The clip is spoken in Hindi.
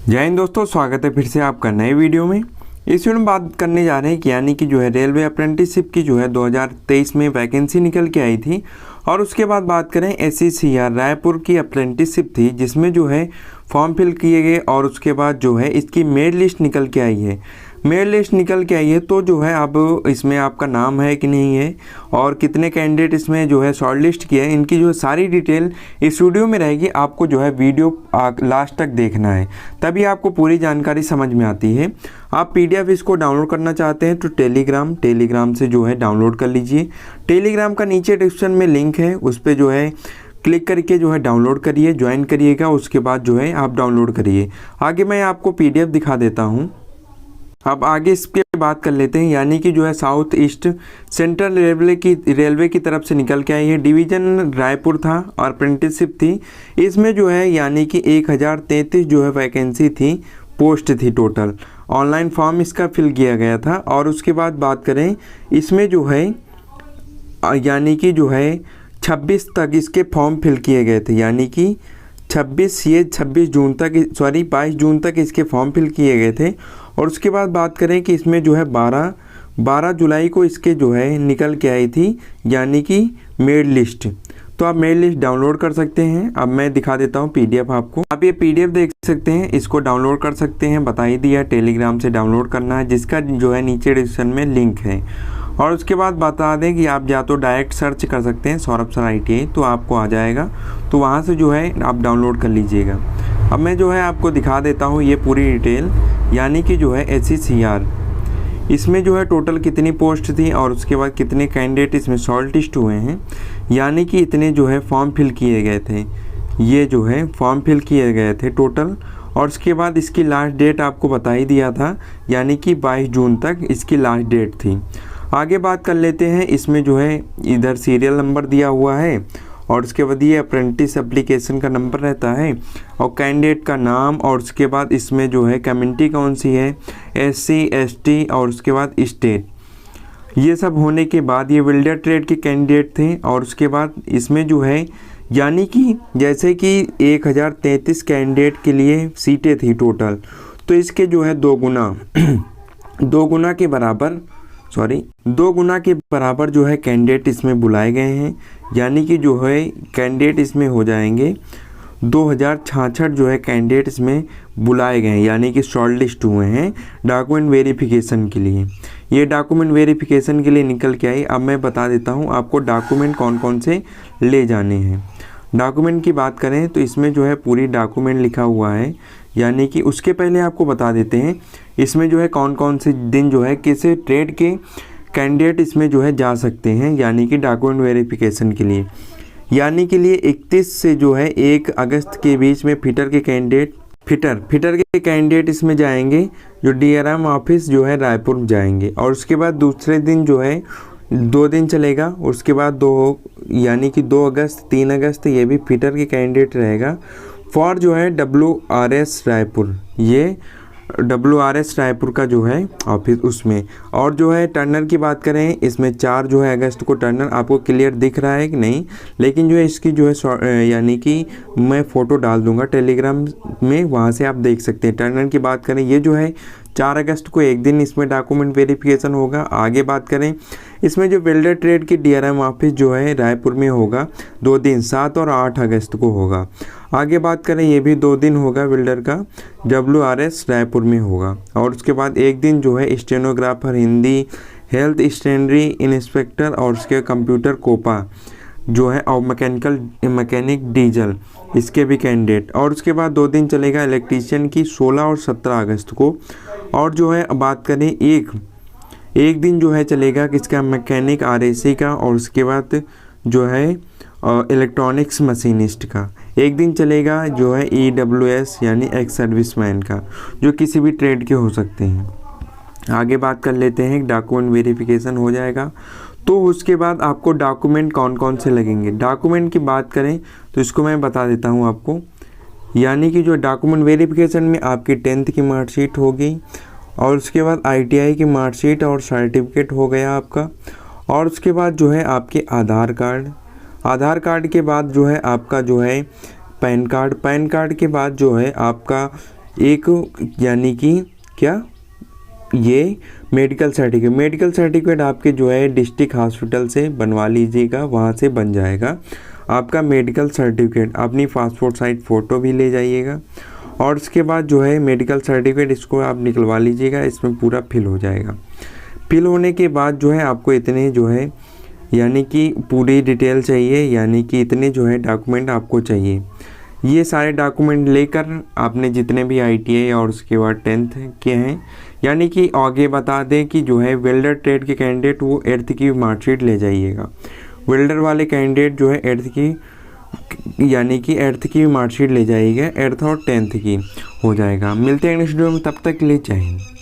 जय हिंद दोस्तों, स्वागत है फिर से आपका नए वीडियो में। इस वीडियो में बात करने जा रहे हैं कि यानी कि जो है रेलवे अप्रेंटिसशिप की जो है 2023 में वैकेंसी निकल के आई थी। और उसके बाद बात करें SCCR रायपुर की अप्रेंटिसशिप थी जिसमें जो है फॉर्म फिल किए गए और उसके बाद जो है इसकी मेरिट लिस्ट निकल के आई है। मेरिट लिस्ट निकल के आई है तो जो है अब इसमें आपका नाम है कि नहीं है और कितने कैंडिडेट इसमें जो है शॉर्ट लिस्ट किए हैं, इनकी जो सारी डिटेल इस वीडियो में रहेगी। आपको जो है वीडियो लास्ट तक देखना है, तभी आपको पूरी जानकारी समझ में आती है। आप PDF इसको डाउनलोड करना चाहते हैं तो टेलीग्राम से जो है डाउनलोड कर लीजिए। टेलीग्राम का नीचे डिस्क्रिप्शन में लिंक है, उस पर जो है क्लिक करके जो है डाउनलोड करिए, ज्वाइन करिएगा। उसके बाद जो है आप डाउनलोड करिए। आगे मैं आपको PDF दिखा देता हूँ। अब आगे इसके बात कर लेते हैं, यानी कि जो है साउथ ईस्ट सेंट्रल रेलवे की तरफ से निकल के आई है। डिवीज़न रायपुर था और अप्रेंटिसशिप थी। इसमें जो है यानी कि 1033 जो है वैकेंसी थी, पोस्ट थी टोटल। ऑनलाइन फॉर्म इसका फिल किया गया था। और उसके बाद बात करें इसमें जो है यानी कि जो है 26 तक इसके फॉर्म फिल किए गए थे, यानी कि 22 जून तक इसके फॉर्म फिल किए गए थे। और उसके बाद बात करें कि इसमें जो है 12 जुलाई को इसके जो है निकल के आई थी, यानी कि मेरिट लिस्ट। तो आप मेरिट लिस्ट डाउनलोड कर सकते हैं। अब मैं दिखा देता हूँ PDF आपको। आप ये PDF देख सकते हैं, इसको डाउनलोड कर सकते हैं। बता ही दिया टेलीग्राम से डाउनलोड करना है, जिसका जो है नीचे डिस्क्रिप्शन में लिंक है। और उसके बाद बता दें कि आप या तो डायरेक्ट सर्च कर सकते हैं सौरभ सर ITI, तो आपको आ जाएगा, तो वहाँ से जो है आप डाउनलोड कर लीजिएगा। अब मैं जो है आपको दिखा देता हूँ ये पूरी डिटेल, यानी कि जो है SCCR इसमें जो है टोटल कितनी पोस्ट थी और उसके बाद कितने कैंडिडेट इसमें शॉर्ट लिस्ट हुए हैं, यानी कि इतने जो है फॉर्म फिल किए गए थे। ये जो है फॉर्म फिल किए गए थे टोटल। और उसके बाद इसकी लास्ट डेट आपको बता ही दिया था, यानी कि 22 जून तक इसकी लास्ट डेट थी। आगे बात कर लेते हैं, इसमें जो है इधर सीरियल नंबर दिया हुआ है और उसके बाद ये अप्रेंटिस एप्लीकेशन का नंबर रहता है और कैंडिडेट का नाम। और उसके बाद इसमें जो है कम्युनिटी कौन सी है, SC ST, और उसके बाद स्टेट। ये सब होने के बाद ये वेल्डर ट्रेड के कैंडिडेट थे। और उसके बाद इसमें जो है यानी कि जैसे कि 1033 कैंडिडेट के लिए सीटें थी टोटल, तो इसके जो है 2 गुना के बराबर जो है कैंडिडेट इसमें बुलाए गए हैं, यानी कि जो है कैंडिडेट इसमें हो जाएंगे 2066 जो है कैंडिडेट इसमें बुलाए गए हैं, यानी कि शॉर्ट लिस्ट हुए हैं डॉक्यूमेंट वेरिफिकेशन के लिए। ये डॉक्यूमेंट वेरिफिकेशन के लिए निकल के आई। अब मैं बता देता हूँ आपको डॉक्यूमेंट कौन कौन से ले जाने हैं। डॉक्यूमेंट की बात करें तो इसमें जो है पूरी डॉक्यूमेंट लिखा हुआ है, यानी कि उसके पहले आपको बता देते हैं इसमें जो है कौन कौन से दिन जो है किसी ट्रेड के कैंडिडेट इसमें जो है जा सकते हैं, यानी कि डॉक्यूमेंट वेरिफिकेशन के लिए। यानी के लिए 31 से जो है 1 अगस्त के बीच में फिटर के कैंडिडेट इसमें जाएंगे, जो DRM ऑफिस जो है रायपुर जाएंगे। और उसके बाद दूसरे दिन जो है 2 दिन चलेगा। उसके बाद यानी कि 2 अगस्त 3 अगस्त ये भी फिटर के कैंडिडेट रहेगा फॉर जो है WRS रायपुर। ये WRS रायपुर का जो है ऑफिस उसमें। और जो है टर्नर की बात करें, इसमें 4 जो है अगस्त को टर्नर। आपको क्लियर दिख रहा है कि नहीं, लेकिन जो है इसकी जो है यानी कि मैं फ़ोटो डाल दूंगा टेलीग्राम में, वहाँ से आप देख सकते हैं। टर्नर की बात करें, ये जो है 4 अगस्त को एक दिन इसमें डॉक्यूमेंट वेरिफिकेशन होगा। आगे बात करें इसमें जो वेल्डर ट्रेड की DRM ऑफिस जो है रायपुर में होगा 2 दिन, 7 और 8 अगस्त को होगा। आगे बात करें ये भी 2 दिन होगा वेल्डर का, WRS रायपुर में होगा। और उसके बाद एक दिन जो है स्टेनोग्राफर हिंदी, हेल्थ स्टैंडरी इंस्पेक्टर और उसके कंप्यूटर कोपा जो है और मैकेनिक डीजल, इसके भी कैंडिडेट। और उसके बाद 2 दिन चलेगा इलेक्ट्रीशियन की 16 और 17 अगस्त को। और जो है बात करें एक दिन जो है चलेगा किसका, मैकेनिक RAC का। और उसके बाद जो है इलेक्ट्रॉनिक्स मशीनिस्ट का एक दिन चलेगा, जो है EWS यानी एक्स सर्विसमैन का, जो किसी भी ट्रेड के हो सकते हैं। आगे बात कर लेते हैं, डॉक्यूमेंट वेरिफिकेशन हो जाएगा तो उसके बाद आपको डॉक्यूमेंट कौन कौन से लगेंगे। डॉक्यूमेंट की बात करें तो इसको मैं बता देता हूँ आपको, यानी कि जो डॉक्यूमेंट वेरिफिकेशन में आपकी 10th की मार्कशीट होगी और उसके बाद ITI की मार्कशीट और सर्टिफिकेट हो गया आपका। और उसके बाद जो है आपके आधार कार्ड के बाद जो है आपका जो है पैन कार्ड के बाद जो है आपका एक यानी कि क्या, ये मेडिकल सर्टिफिकेट आपके जो है डिस्ट्रिक्ट हॉस्पिटल से बनवा लीजिएगा, वहाँ से बन जाएगा आपका मेडिकल सर्टिफिकेट। अपनी पासपोर्ट साइज फ़ोटो भी ले जाइएगा और उसके बाद जो है मेडिकल सर्टिफिकेट इसको आप निकलवा लीजिएगा, इसमें पूरा फिल हो जाएगा। फिल होने के बाद जो है आपको इतने जो है यानी कि पूरी डिटेल चाहिए, यानी कि इतने जो है डॉक्यूमेंट आपको चाहिए। ये सारे डॉक्यूमेंट लेकर आपने जितने भी ITI और उसके बाद 10th के हैं, यानी कि आगे बता दें कि जो है वेल्डर ट्रेड के कैंडिडेट वो 8th की मार्कशीट ले जाइएगा। वेल्डर वाले कैंडिडेट जो है 8th की यानी कि 8th की मार्कशीट ले जाइएगा, 8th और 10th की हो जाएगा। मिलते हैं नेक्स्ट वीडियो में, तब तक के लिए जय हिंद।